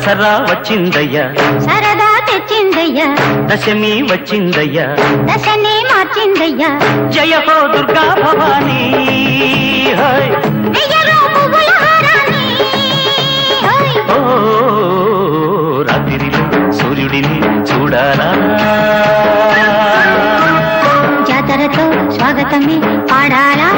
దసరా వచ్చిందయ్యా, సరదా తెచ్చిందయ్యా, దశమి వచ్చిందయ్యా, దశనే మార్చిందయ్యా. జయ హో దుర్గా భవానీ. ఓ రాత్రిలో సూర్యుడిని చూడాలా, జాతరతో స్వాగతమే పాడాలా.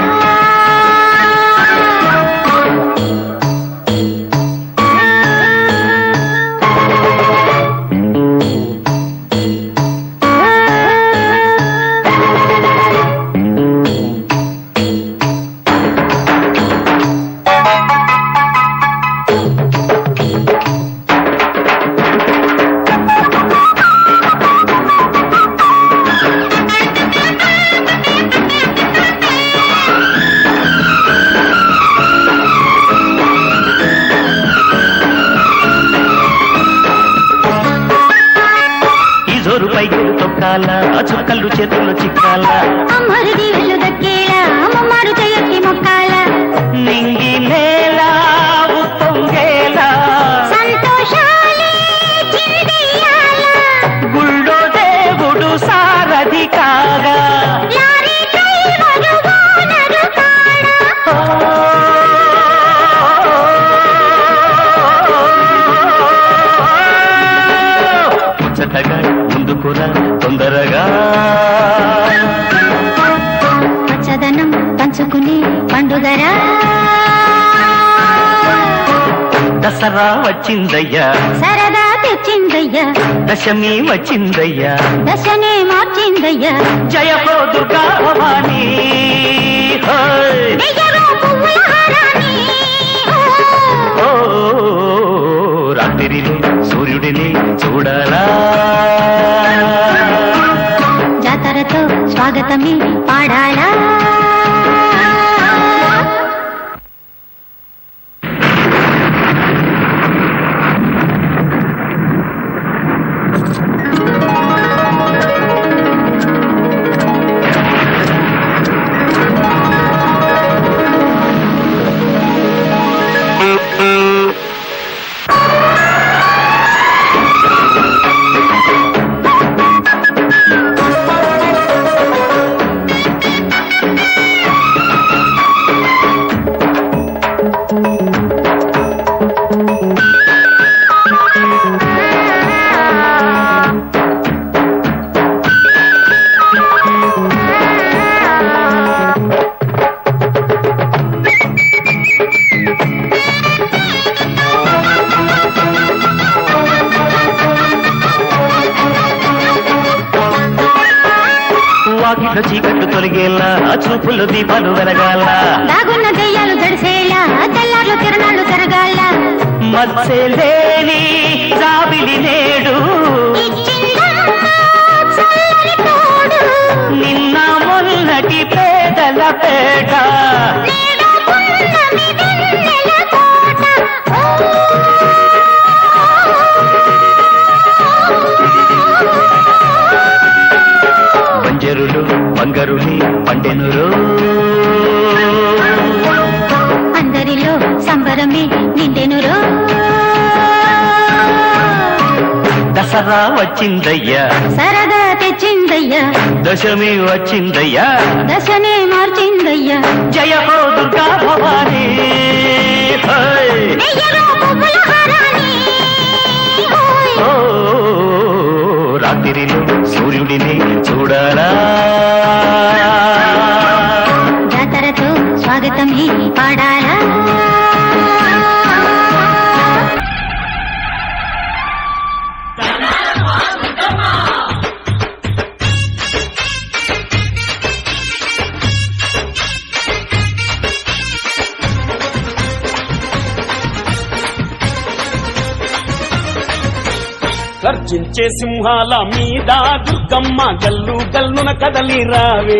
పైకి తొక్కాలా, చుక్కలు చేతుల్లో చిక్కాలా, అమ్మరుడి వెళ్ళు దక్కేలా, అమ్మమ్మారు చేయకి మొక్కాలా, నింగి నేలా ఉప్పొంగేలా, సంతోషాలే చిందెయ్యాలా, గుళ్ళో దేవుడు సారథి కాగా, లారీ డ్రైవరు ఓనరు కాడా. ముచ్చటగా ముందుకురా తొందరగా, పచ్చదనం పంచుకునే పండుగరా. దసరా వచ్చిందయ్యా, సరదా తెచ్చిందయ్యా, దశమి వచ్చిందయ్యా, దశనే మార్చిందయ్యా. జయ హో దుర్గా భవానీ. వెయ్యరో పువ్వుల హారాన్ని. ఓ రాత్రిలో సూర్యుడిని చూడాలా, జాతరతో స్వాగతమే పాడాలా. వాకిట్లో చీకట్లు తొలగేలా, చూపుల్లో దీపాలు వెలగాల, దాగున్న దెయ్యాలు దడిసేలా, తెల్లార్లు కిరణాలు తిరగాల, మత్స్యలేని జాబిలి నేడు చల్లని తోడు, నిన్న మొన్నటి పేదల పేట, నేడు పున్నమి వెన్నెల కోట. బంజరులు బంగరుని పండెనురు, అందరిలో సంబరమే నిండెనురో. దసరా వచ్చిందయ్యా, సరదా తెచ్చిందయ్యా, దశమి వచ్చిందయ్యా, దశనే మార్చిందయ్యా. జయ హో దుర్గా భవానీ. వెయ్యరో పువ్వుల హారాన్ని. ఓ రాత్రిలో సూర్యుడిని చూడాలా, జాతరతో స్వాగతమే పాడాలా. గర్జించే సింహాల మీద దుర్గమ్మ గల్లు గల్లున కదలి రావే,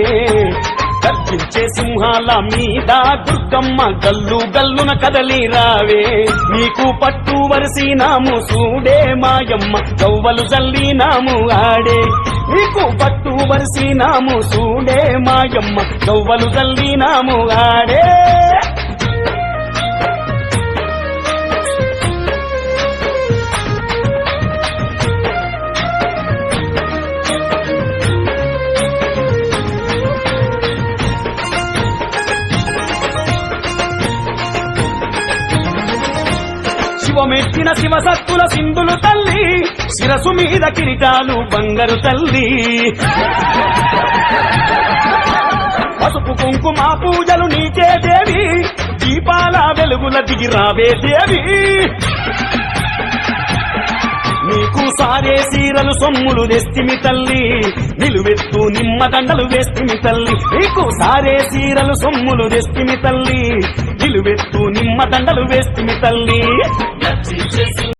గర్జించే సింహాల మీద దుర్గమ్మ గల్లు గల్లున కదలి రావే. నీకు పట్టు వరిసినాము చూడే మాయమ్మ, గవ్వలు జల్లినాము ఆడే. నీకు పట్టు వరిసినాము చూడే మాయమ్మ, గవ్వలు జల్లినాము ఆడే. శివమెట్టిన శివసత్తుల సింధులు తల్లి శిరసు మీద కిరీటాలు బంగారు తల్లి పసుపు కుంకుమ పూజలు నీకే దేవి దీపాల వెలుగుల దిగి రావే దేవి నీకు సారే సీరలు సొమ్ములు తెస్తిమి తల్లి నిలువెత్తు నిమ్మదండలు వేస్తిమి తల్లి నీకు సారే సీరలు సొమ్ములు తెస్తిమి తల్లి నిలువెత్తు నిమ్మదండలు వేస్తిమి తల్లి